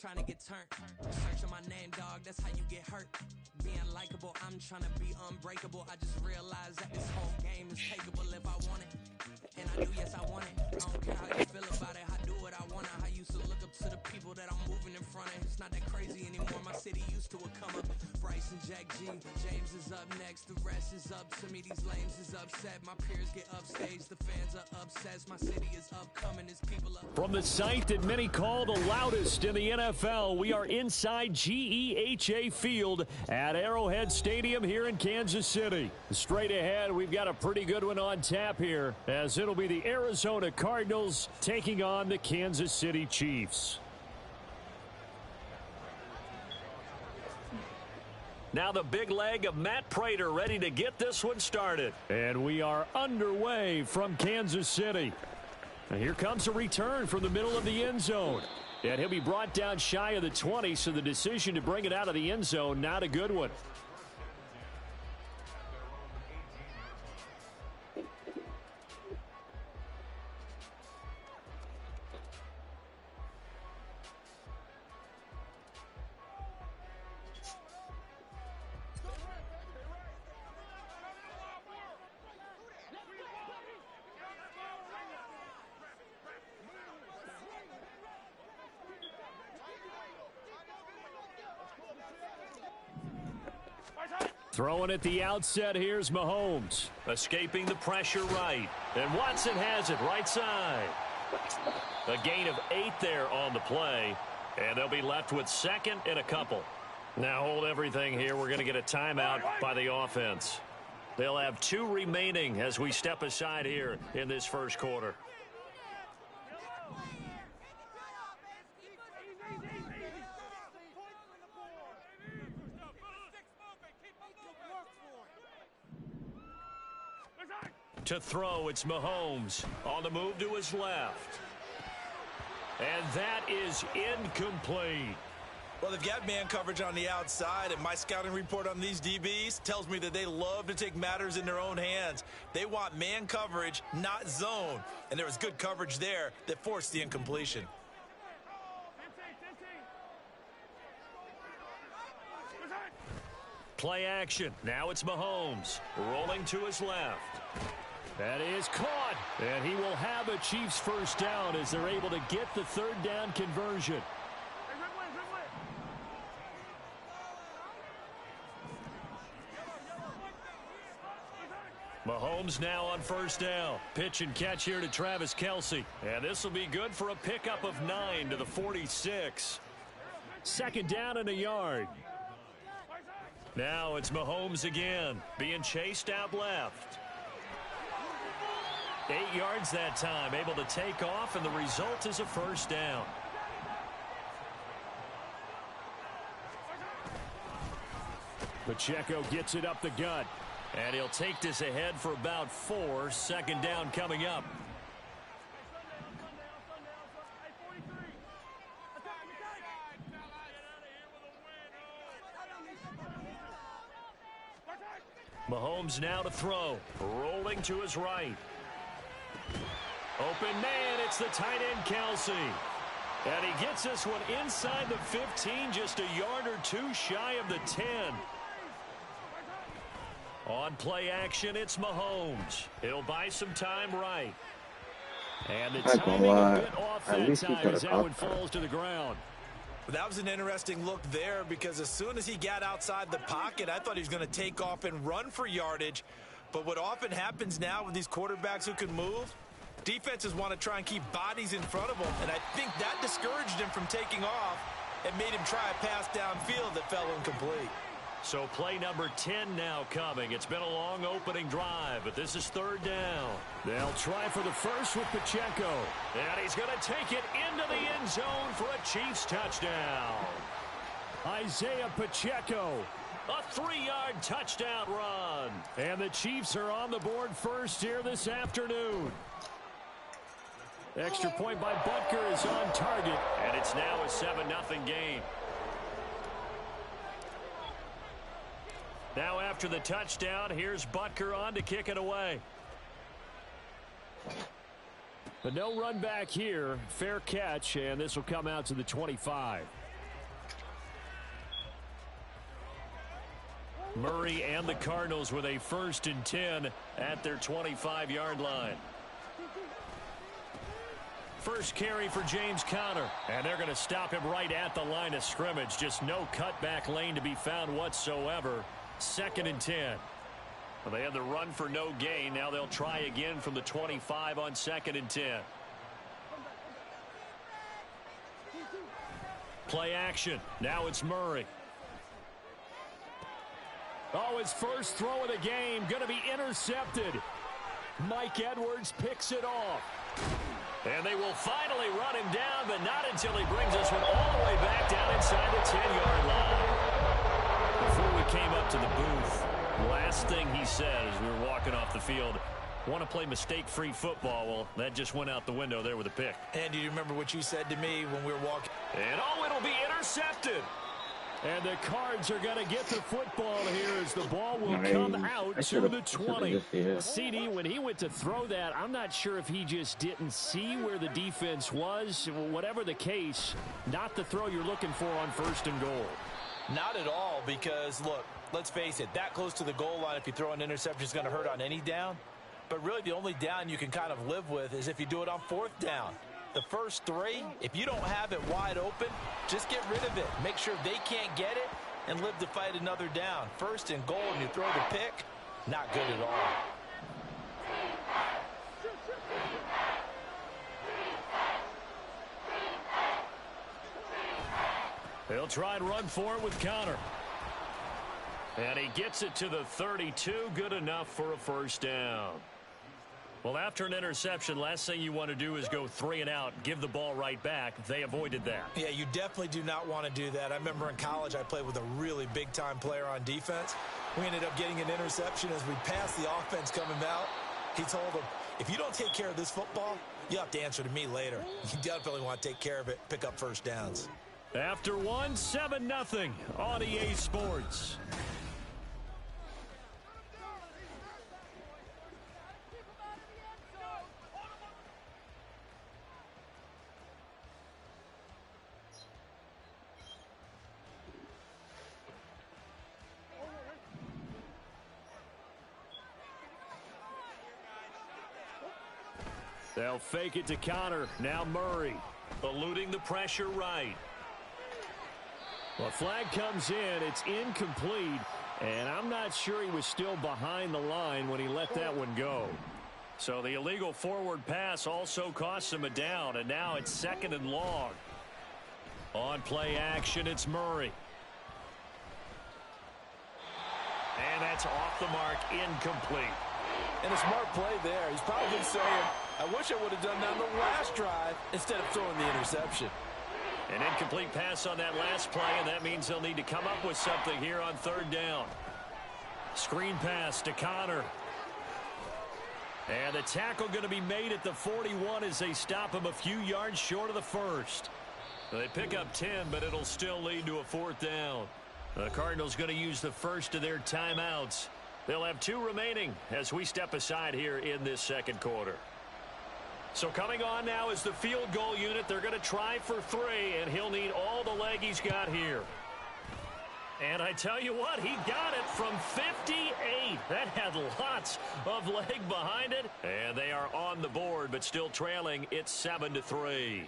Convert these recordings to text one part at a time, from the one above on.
trying to get turned. Searching my name, dog, that's how you get hurt. Being likable, I'm trying to be unbreakable. I just realized that this whole game is takeable if I want it. And I do, yes, I want it. I don't care how you feel about it. I do what I want. I used to look up to the people that I'm moving in front of. It's not that crazy anymore. My city used to a come up. Bryce and Jack G. James is up next. The rest is up to me. These lames is upset. My peers get upstage. The fans are obsessed. My city is upcoming. There's people up. From the site that many call the loudest in the NFL, we are inside GEHA Field at Arrowhead Stadium here in Kansas City. Straight ahead, we've got a pretty good one on tap here, as it'll be the Arizona Cardinals taking on the Kansas City Chiefs. Now the big leg of Matt Prater ready to get this one started. And we are underway from Kansas City. And here comes a return from the middle of the end zone. And he'll be brought down shy of the 20, so the decision to bring it out of the end zone, not a good one. Throwing at the outset, here's Mahomes. Escaping the pressure right. And Watson has it right side. A gain of 8 there on the play. And they'll be left with second and a couple. Now hold everything here. We're going to get a timeout by the offense. They'll have 2 remaining as we step aside here in this first quarter. To throw, it's Mahomes on the move to his left. And that is incomplete. Well, they've got man coverage on the outside, and my scouting report on these DBs tells me that they love to take matters in their own hands. They want man coverage, not zone. And there was good coverage there that forced the incompletion. Play action. Now it's Mahomes rolling to his left. That is caught, and he will have a Chiefs first down as they're able to get the third down conversion. Mahomes now on first down. Pitch and catch here to Travis Kelce. And this will be good for a pickup of 9 to the 46. Second down and a yard. Now it's Mahomes again, being chased out left. 8 yards that time, able to take off, and the result is a first down. Pacheco gets it up the gut, and he'll take this ahead for about 4. Second down coming up. Mahomes now to throw, rolling to his right. Open man, it's the tight end Kelce. And he gets this one inside the 15, just a yard or 2 shy of the 10. On play action, it's Mahomes. He'll buy some time right. And the timing a bit off that time as that one falls to the ground. That was an interesting look there, because as soon as he got outside the pocket, I thought he was going to take off and run for yardage. But what often happens now with these quarterbacks who can move, defenses want to try and keep bodies in front of them, and I think that discouraged him from taking off and made him try a pass downfield that fell incomplete. So play number 10 now coming. It's been a long opening drive, but this is third down. They'll try for the first with Pacheco. And he's going to take it into the end zone for a Chiefs touchdown. Isaiah Pacheco, a 3-yard touchdown run. And the Chiefs are on the board first here this afternoon. Extra point by Butker is on target, and it's now a 7-0 game. Now after the touchdown, here's Butker on to kick it away. But no run back here. Fair catch, and this will come out to the 25. Murray and the Cardinals with a 1st and 10 at their 25-yard line. First carry for James Conner, and they're going to stop him right at the line of scrimmage. Just no cutback lane to be found whatsoever. 2nd and 10. Well, they had the run for no gain. Now they'll try again from the 25 on 2nd and 10. Play action. Now it's Murray. Oh, his first throw of the game going to be intercepted. Mike Edwards picks it off. And they will finally run him down, but not until he brings us one all the way back down inside the 10-yard line. Before we came up to the booth, last thing he said as we were walking off the field, want to play mistake-free football. Well, that just went out the window there with a pick. And do you remember what you said to me when we were walking? And oh, it'll be intercepted. And the Cards are going to get the football here as the ball will come out to the 20. CD, when he went to throw that, I'm not sure if he just didn't see where the defense was. Whatever the case, not the throw you're looking for on 1st and goal. Not at all, because, look, let's face it, that close to the goal line, if you throw an interception, is going to hurt on any down. But really, the only down you can kind of live with is if you do it on 4th down. The first 3, if you don't have it wide open, just get rid of it. Make sure they can't get it and live to fight another down. 1st and goal, and you throw the pick, not good at all. They'll try and run for it with Conner. And he gets it to the 32. Good enough for a 1st down. Well, after an interception, last thing you want to do is go 3 and out, give the ball right back. They avoided that. Yeah, you definitely do not want to do that. I remember in college I played with a really big-time player on defense. We ended up getting an interception as we passed the offense coming out. He told him, if you don't take care of this football, you have to answer to me later. You definitely want to take care of it, pick up 1st downs. After 1, 7-0 on EA Sports. They'll fake it to Conner. Now Murray eluding the pressure right. Well, flag comes in. It's incomplete. And I'm not sure he was still behind the line when he let that one go. So the illegal forward pass also costs him a down. And now it's 2nd and long. On play action, it's Murray. And that's off the mark, incomplete. And a smart play there. He's probably saying, I wish I would have done that on the last drive instead of throwing the interception. An incomplete pass on that last play, and that means they'll need to come up with something here on 3rd down. Screen pass to Conner. And the tackle going to be made at the 41 as they stop him a few yards short of the 1st. They pick up 10, but it'll still lead to a 4th down. The Cardinals going to use the first of their timeouts. They'll have 2 remaining as we step aside here in this 2nd quarter. So coming on now is the field goal unit. They're going to try for 3, and he'll need all the leg he's got here. And I tell you what, he got it from 58. That had lots of leg behind it. And they are on the board, but still trailing. It's 7-3.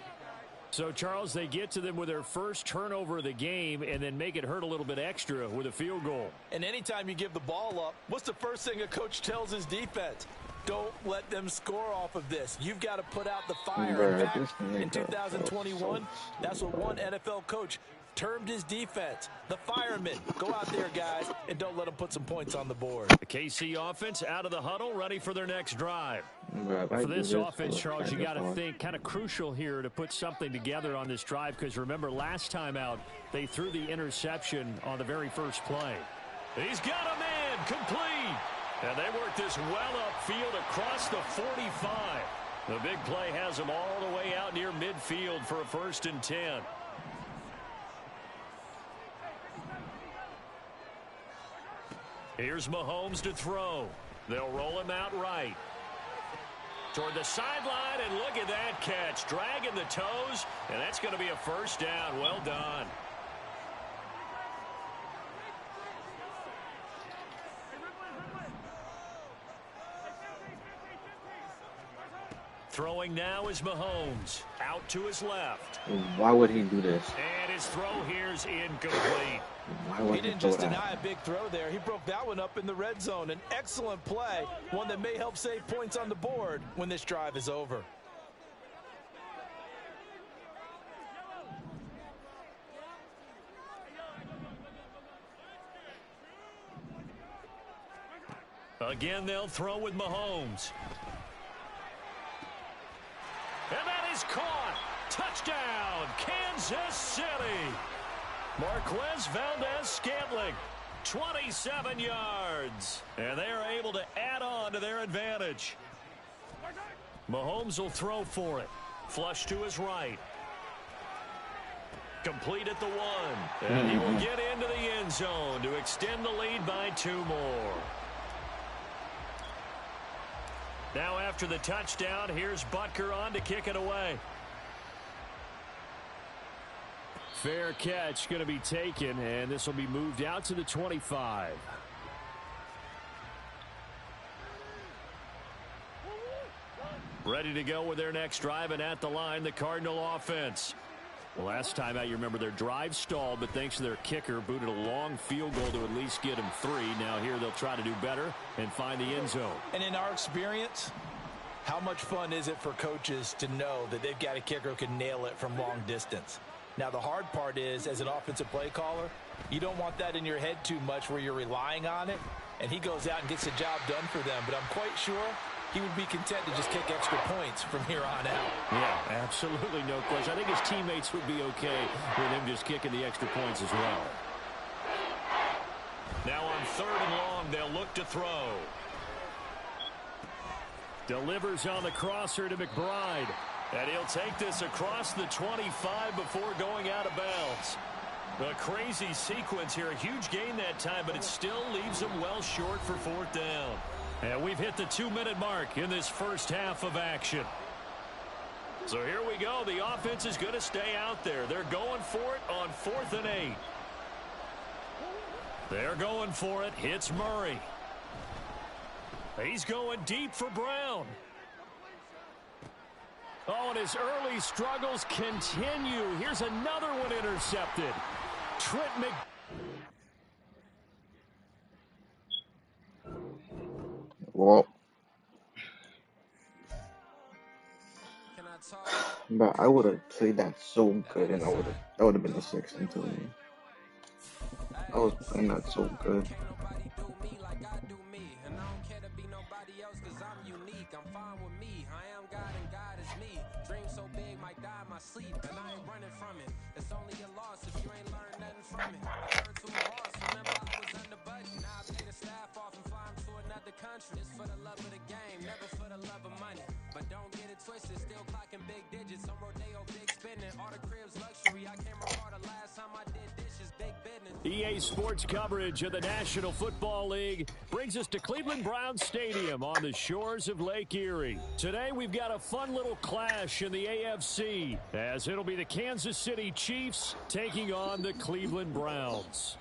So, Charles, they get to them with their first turnover of the game and then make it hurt a little bit extra with a field goal. And anytime you give the ball up, what's the first thing a coach tells his defense? Don't let them score off of this. You've got to put out the fire. In fact, in 2021, that's what one NFL coach termed his defense, the firemen. Go out there, guys, and don't let them put some points on the board. The KC offense out of the huddle, ready for their next drive. For this offense, Charles, you got to think kind of crucial here to put something together on this drive, because remember last time out, they threw the interception on the very first play. He's got a man, complete. And they work this well upfield across the 45. The big play has them all the way out near midfield for a 1st and 10. Here's Mahomes to throw. They'll roll him out right. Toward the sideline, and look at that catch. Dragging the toes, and that's going to be a 1st down. Well done. Throwing now is Mahomes. Out to his left. Why would he do this? And his throw here's incomplete. Why would He didn't just deny a big throw there. He broke that one up in the red zone. An excellent play, one that may help save points on the board when this drive is over. Again, they'll throw with Mahomes. And that is caught. Touchdown, Kansas City. Marquez Valdez-Scantling, 27 yards. And they are able to add on to their advantage. Mahomes will throw for it. Flush to his right. Complete at the 1. And he will get into the end zone to extend the lead by 2 more. Now after the touchdown, here's Butker on to kick it away. Fair catch going to be taken, and this will be moved out to the 25. Ready to go with their next drive, and at the line, the Cardinal offense. Well, last time out, you remember their drive stalled, but thanks to their kicker, booted a long field goal to at least get them 3. Now here they'll try to do better and find the end zone. And in our experience, how much fun is it for coaches to know that they've got a kicker who can nail it from long distance? Now, the hard part is, as an offensive play caller, you don't want that in your head too much where you're relying on it, and he goes out and gets the job done for them. But I'm quite sure he would be content to just kick extra points from here on out. Yeah, absolutely no question. I think his teammates would be okay with him just kicking the extra points as well. Now on 3rd and long, they'll look to throw. Delivers on the crosser to McBride. And he'll take this across the 25 before going out of bounds. A crazy sequence here. A huge gain that time, but it still leaves him well short for 4th down. And we've hit the 2-minute mark in this first half of action. So here we go. The offense is going to stay out there. They're going for it on 4th and 8. They're going for it. Hits Murray. He's going deep for Brown. Oh, and his early struggles continue. Here's another one intercepted. Trent Mc... Well, but I would have played that so good, and that would have been a 6 until me. I was playing that so good. It's for the love of the game, never for the love of money. But don't get it twisted, still clocking big digits. On Rodeo, big spending, all the cribs luxury. I can't recall the last time I did dishes, big business. EA Sports coverage of the National Football League brings us to Cleveland Browns Stadium on the shores of Lake Erie. Today we've got a fun little clash in the AFC, as it'll be the Kansas City Chiefs taking on the Cleveland Browns.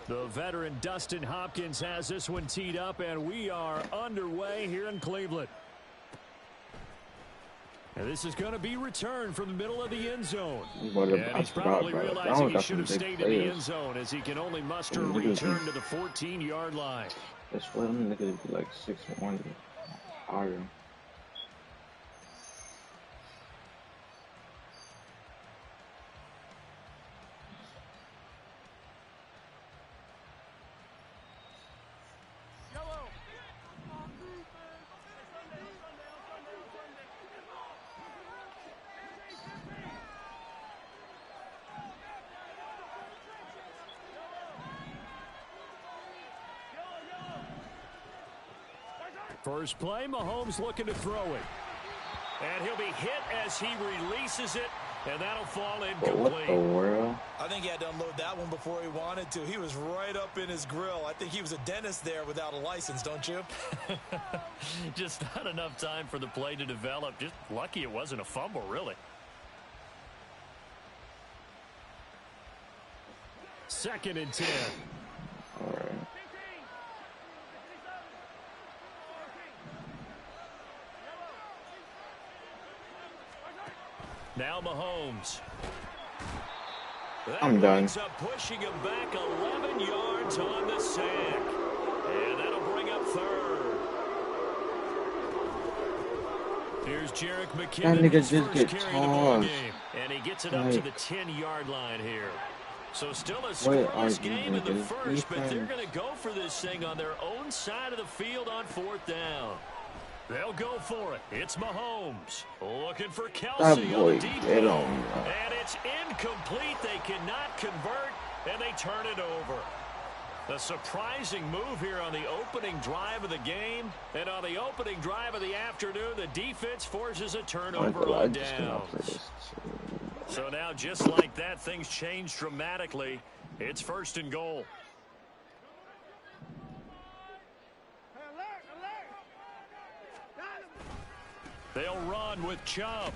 The veteran Dustin Hopkins has this one teed up, and we are underway here in Cleveland. And this is going to be returned from the middle of the end zone. And he's probably realizing he should have stayed in the end zone, as he can only muster a return to the 14-yard line. That's why them niggas be like 6'1" higher. First play, Mahomes looking to throw it. And he'll be hit as he releases it, and that'll fall But what incomplete. the world? I think he had to unload that one before he wanted to. He was right up in his grill. I think he was a dentist there without a license, don't you? Just not enough time for the play to develop. Just lucky it wasn't a fumble, really. 2nd and 10. All right. Now Mahomes. That I'm done. winds up pushing him back 11 yards on the sack. And that'll bring up third. Here's Jerick McKinnon. That nigga his just first get carry of the ball tossed. game. And he gets it up to the 10-yard line here. So still a Where are scoreless you, game in the niggas? first, but they're Defense. going to go for this thing on their own side of the field on 4th down. They'll go for it. It's Mahomes. Looking for Kelsey That on boy, the deep they ball. don't. And it's incomplete. They cannot convert, and they turn it over. A surprising move here on the opening drive of the game. And on the opening drive of the afternoon, the defense forces a turnover on downs. So now, just like that, things change dramatically. It's 1st and goal. They'll run with Chubb.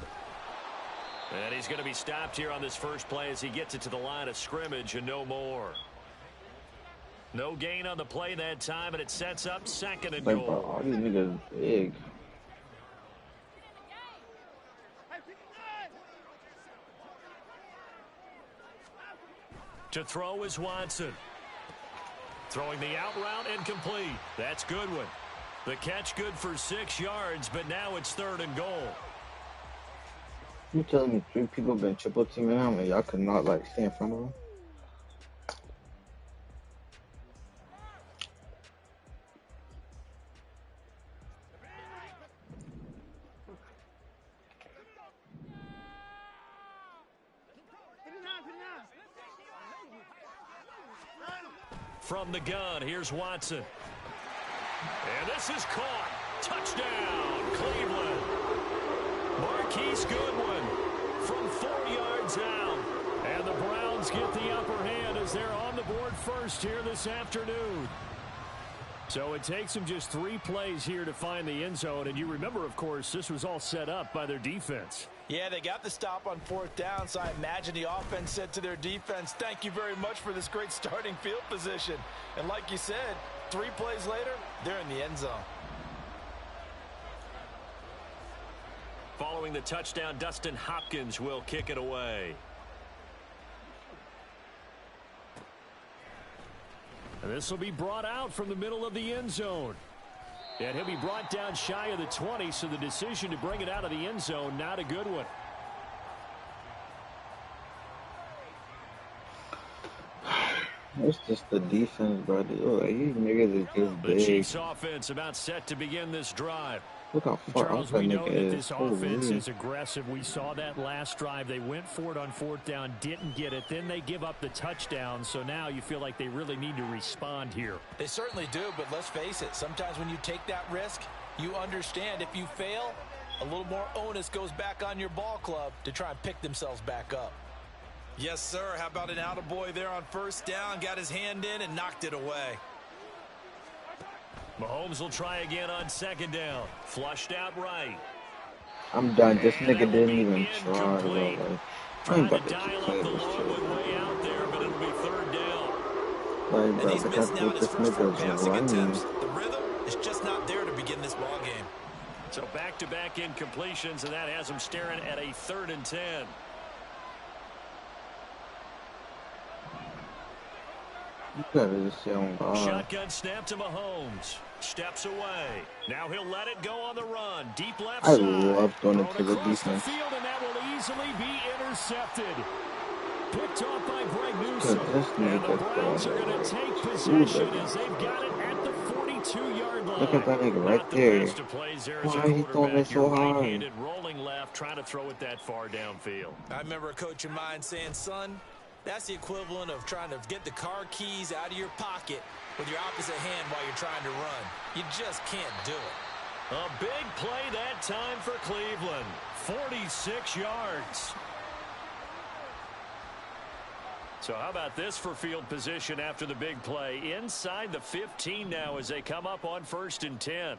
And he's going to be stopped here on this first play as he gets it to the line of scrimmage and no more. No gain on the play that time, and it sets up 2nd and Like, bro, goal. all these niggas big. To throw is Watson. Throwing the out route incomplete. That's Goodwin. The catch good for 6 yards, but now it's 3rd and goal. You telling me 3 people been triple teaming him and y'all could not like stay in front of him? From the gun, here's Watson. And this is caught. Touchdown, Cleveland. Marquise Goodwin from 4 yards out. And the Browns get the upper hand as they're on the board first here this afternoon. So it takes them just 3 plays here to find the end zone. And you remember, of course, this was all set up by their defense. Yeah, they got the stop on 4th down, so I imagine the offense said to their defense, thank you very much for this great starting field position. And like you said, 3 plays later, they're in the end zone. Following the touchdown, Dustin Hopkins will kick it away. And this will be brought out from the middle of the end zone. And he'll be brought down shy of the 20, so the decision to bring it out of the end zone, not a good one. It's just the defense, bro. Like, these niggas is just The big. Chiefs offense about set to begin this drive. Look how far Charles, off that we know nigga that is. this offense Holy. is aggressive. We saw that last drive. They went for it on 4th down, didn't get it. Then they give up the touchdown. So now you feel like they really need to respond here. They certainly do, but let's face it, sometimes when you take that risk, you understand if you fail, a little more onus goes back on your ball club to try and pick themselves back up. Yes, sir. How about an attaboy there on 1st down? Got his hand in and knocked it away. Mahomes will try again on 2nd down. Flushed out right. I'm done. This And nigga that will didn't be even try, bro. incomplete. Like, I ain't Trying to about to dial keep up playing the this long shit. one way out there, but it'll be 3rd down. Like, And bro, he's because missing out what his this first 4 nigga's passing running. attempts. The rhythm is just not there to begin this ball game. So back-to-back incompletions, and that has them staring at a 3rd and 10. You gotta just sit on God. Shotgun snap to Mahomes. Steps away. Now he'll let it go on the run. Deep left I side. love throwing it Thrown to the across defense. field, and that will easily be intercepted. Picked off by Greg Look Newsome. at this And the nigga Browns are throwing going it. to take Ooh, possession baby. as they've got it at the 42-yard line. Look at that nigga Not right the there. best of plays there as a Why he throwing quarterback. it so You're high? right-handed, rolling left, trying to throw it that far downfield. I remember a coach of mine saying, son, that's the equivalent of trying to get the car keys out of your pocket with your opposite hand while you're trying to run. You just can't do it. A big play that time for Cleveland. 46 yards. So how about this for field position after the big play? Inside the 15 now as they come up on 1st and 10.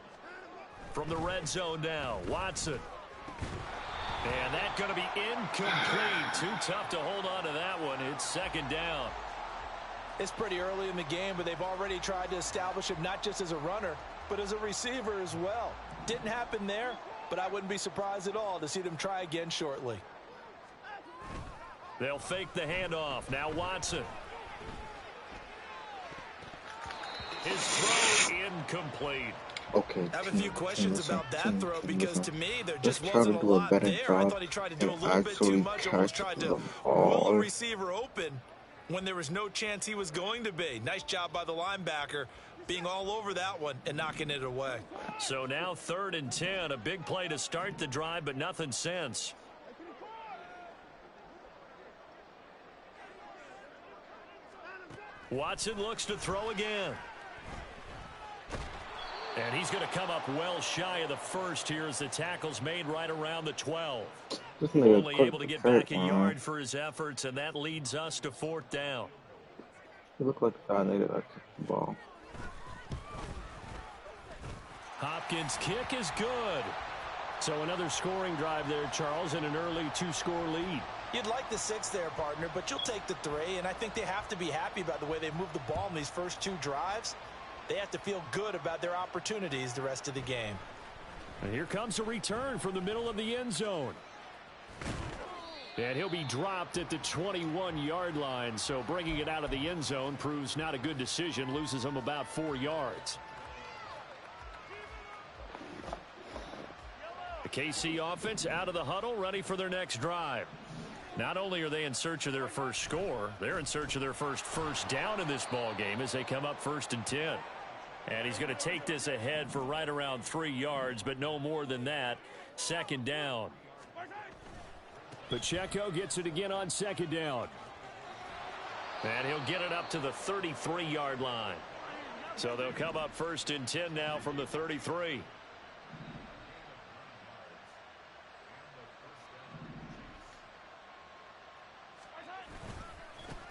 From the red zone now, Watson. And that's going to be incomplete. Too tough to hold on to that one. It's 2nd down. It's pretty early in the game, but they've already tried to establish him not just as a runner, but as a receiver as well. Didn't happen there, but I wouldn't be surprised at all to see them try again shortly. They'll fake the handoff. Now Watson. His throw incomplete. Okay, I have a few questions about that throw because to me there let's just try wasn't to a do a lot better there. I job thought he tried to do a and little bit too actually much, almost catch tried the to roll a ball. receiver open when there was no chance he was going to be. Nice job by the linebacker being all over that one and knocking it away. So now 3rd and 10, a big play to start the drive, but nothing since. Watson looks to throw again. And he's going to come up well shy of the first here as the tackle's made right around the 12. Only able to get back a yard for his efforts, and that leads us to 4th down. He looked like a guy needed to kick the ball. Hopkins' kick is good. So another scoring drive there, Charles, and an early 2-score lead. You'd like the 6 there, partner, but you'll take the 3, and I think they have to be happy about the way they moved the ball in these first 2 drives. They have to feel good about their opportunities the rest of the game. And here comes a return from the middle of the end zone. And he'll be dropped at the 21-yard line, so bringing it out of the end zone proves not a good decision, loses him about 4 yards. The KC offense out of the huddle, ready for their next drive. Not only are they in search of their first score, they're in search of their first down in this ball game as they come up 1st and 10. And he's going to take this ahead for right around 3 yards, but no more than that. 2nd down. Pacheco gets it again on 2nd down. And he'll get it up to the 33-yard line. So they'll come up 1st and 10 now from the 33.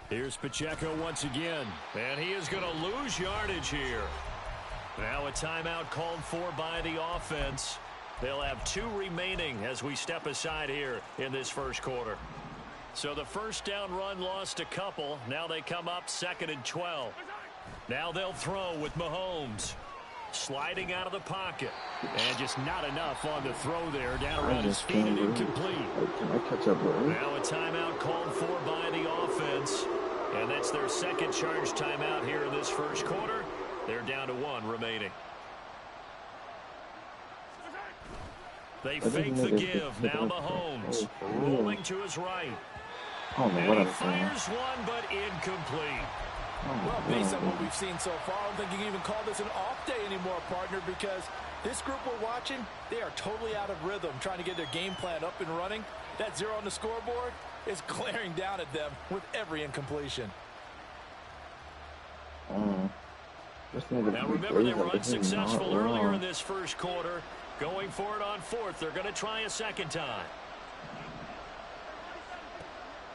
Here's Pacheco once again. And he is going to lose yardage here. Now a timeout called for by the offense. They'll have 2 remaining as we step aside here in this first quarter. So the first down run lost a couple. Now they come up 2nd and 12. Now they'll throw with Mahomes. Sliding out of the pocket. And just not enough on the throw there. Down around his feet and incomplete. Can I catch up, bro? Now a timeout called for by the offense. And that's their 2nd charge timeout here in this first quarter. They're down to 1 remaining. They fake the give. Now Mahomes rolling to his right. Oh, no, And he fires one, but incomplete. Well, based on what we've seen so far, I don't think you can even call this an off day anymore, partner, because this group we're watching, they are totally out of rhythm, trying to get their game plan up and running. That 0 on the scoreboard is glaring down at them with every incompletion. Now remember, they were unsuccessful earlier in this first quarter. Going for it on 4th. They're going to try a 2nd time.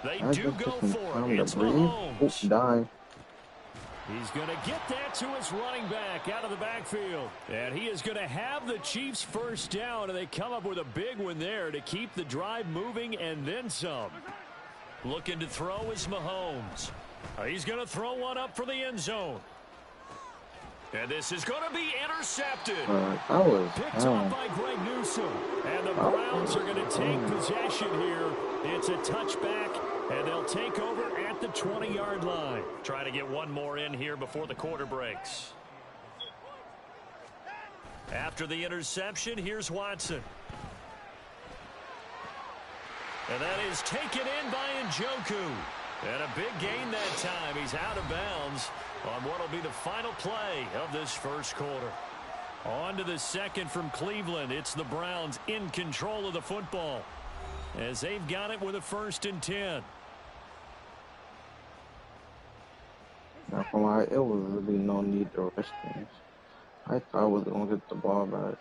They do go for it. It's Mahomes. He's going to get that to his running back out of the backfield. And he is going to have the Chiefs' first down, and they come up with a big one there to keep the drive moving and then some. Looking to throw is Mahomes. He's going to throw one up for the end zone. And this is going to be intercepted. Picked off by Greg Newsome. And the Browns are going to take possession here. It's a touchback, and they'll take over at the 20-yard line. Try to get one more in here before the quarter breaks. After the interception, here's Watson. And that is taken in by Njoku. And a big gain that time. He's out of bounds on what will be the final play of this first quarter. On to the 2nd from Cleveland. It's the Browns in control of the football as they've got it with a 1st and 10. Not gonna lie, it was really no need to rush things. I thought I was gonna get the ball back.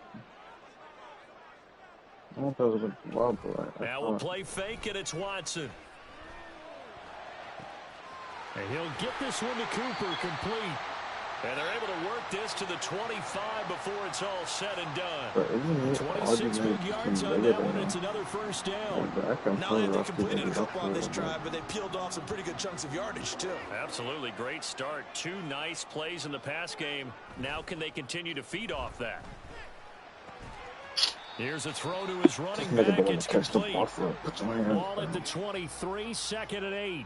I don't think I was gonna get the ball back. Now we'll play fake, and it's Watson. And he'll get this one to Cooper, complete. And they're able to work this to the 25 before it's all said and done. 26 big yards on that one. It's another first down. Not only have they completed a couple on this drive, but they peeled off some pretty good chunks of yardage, too. Absolutely. Great start. 2 nice plays in the pass game. Now can they continue to feed off that? Here's a throw to his running Nigga back. don't want It's to catch the complete. ball. Put your hands Ball at down. the 23, 2nd and 8.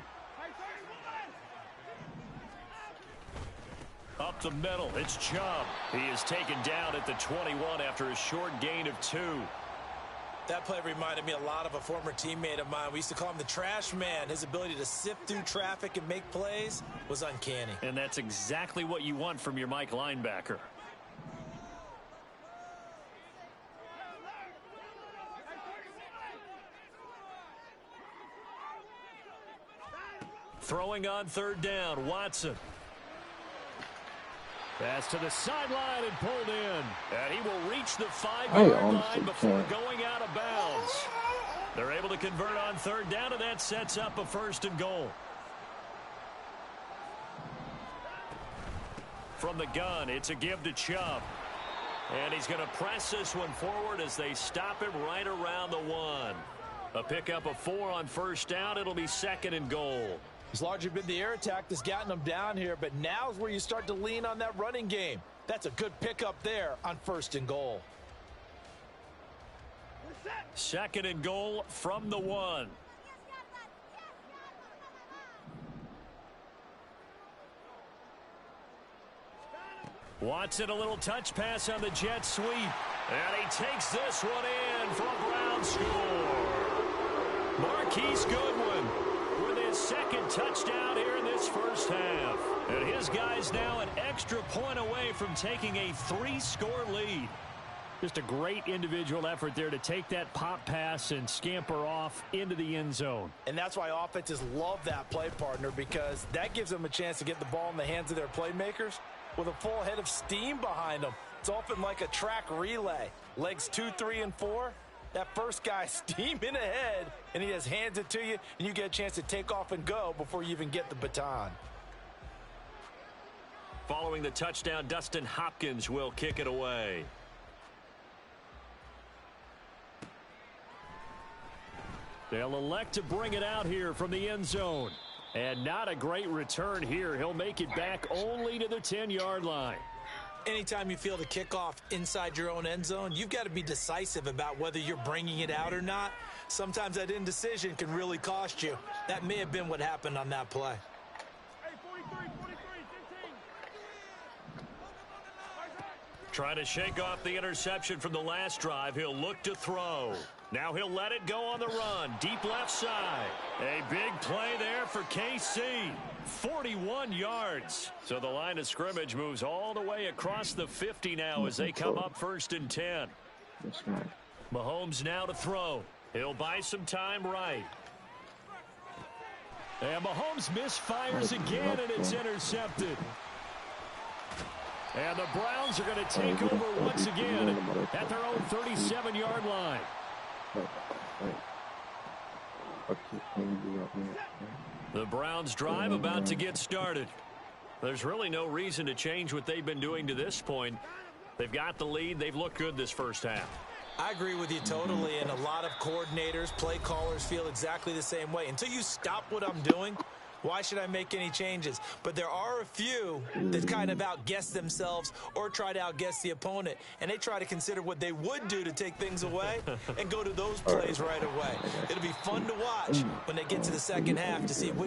Up the middle, it's Chubb. He is taken down at the 21 after a short gain of 2. That play reminded me a lot of a former teammate of mine. We used to call him the trash man. His ability to sift through traffic and make plays was uncanny. And that's exactly what you want from your Mike linebacker. Throwing on 3rd down, Watson. Pass to the sideline and pulled in. And he will reach the 5-yard I line honestly before can't. going out of bounds. They're able to convert on 3rd down, and that sets up a 1st and goal. From the gun, it's a give to Chubb. And he's going to press this one forward as they stop him right around the 1. A pickup of 4 on 1st down. It'll be 2nd and goal. It's largely been the air attack that's gotten them down here, but now's where you start to lean on that running game. That's a good pickup there on 1st and goal. 2nd and goal from the 1. Watson, a little touch pass on the jet sweep. And he takes this one in for a Brown score. Marquise Goodwin with his 2nd touchdown here in this 1st half. And his guy's now an extra point away from taking a 3-score lead. Just a great individual effort there to take that pop pass and scamper off into the end zone. And that's why offenses love that play, partner, because that gives them a chance to get the ball in the hands of their playmakers with a full head of steam behind them. It's often like a track relay. Legs 2, 3, and 4. That first guy steaming ahead, and he just hands it to you, and you get a chance to take off and go before you even get the baton. Following the touchdown, Dustin Hopkins will kick it away. They'll elect to bring it out here from the end zone. And not a great return here. He'll make it back only to the 10-yard line. Anytime you feel the kickoff inside your own end zone, you've got to be decisive about whether you're bringing it out or not. Sometimes that indecision can really cost you. That may have been what happened on that play. Trying to shake off the interception from the last drive. He'll look to throw. Now he'll let it go on the run. Deep left side. A big play there for KC. 41 yards. So the line of scrimmage moves all the way across the 50 now as they come up 1st and 10. Mahomes now to throw. He'll buy some time right. And Mahomes misfires again, and it's intercepted. And the Browns are going to take over once again at their own 37-yard line. The Browns drive about to get started. There's really no reason to change what they've been doing to this point. They've got the lead. They've looked good this 1st half. I agree with you totally, and a lot of coordinators, play callers feel exactly the same way. Until you stop what I'm doing, why should I make any changes? But there are a few that kind of outguess themselves or try to outguess the opponent, and they try to consider what they would do to take things away and go to those plays right away. It'll be fun to watch when they get to the 2nd half to see which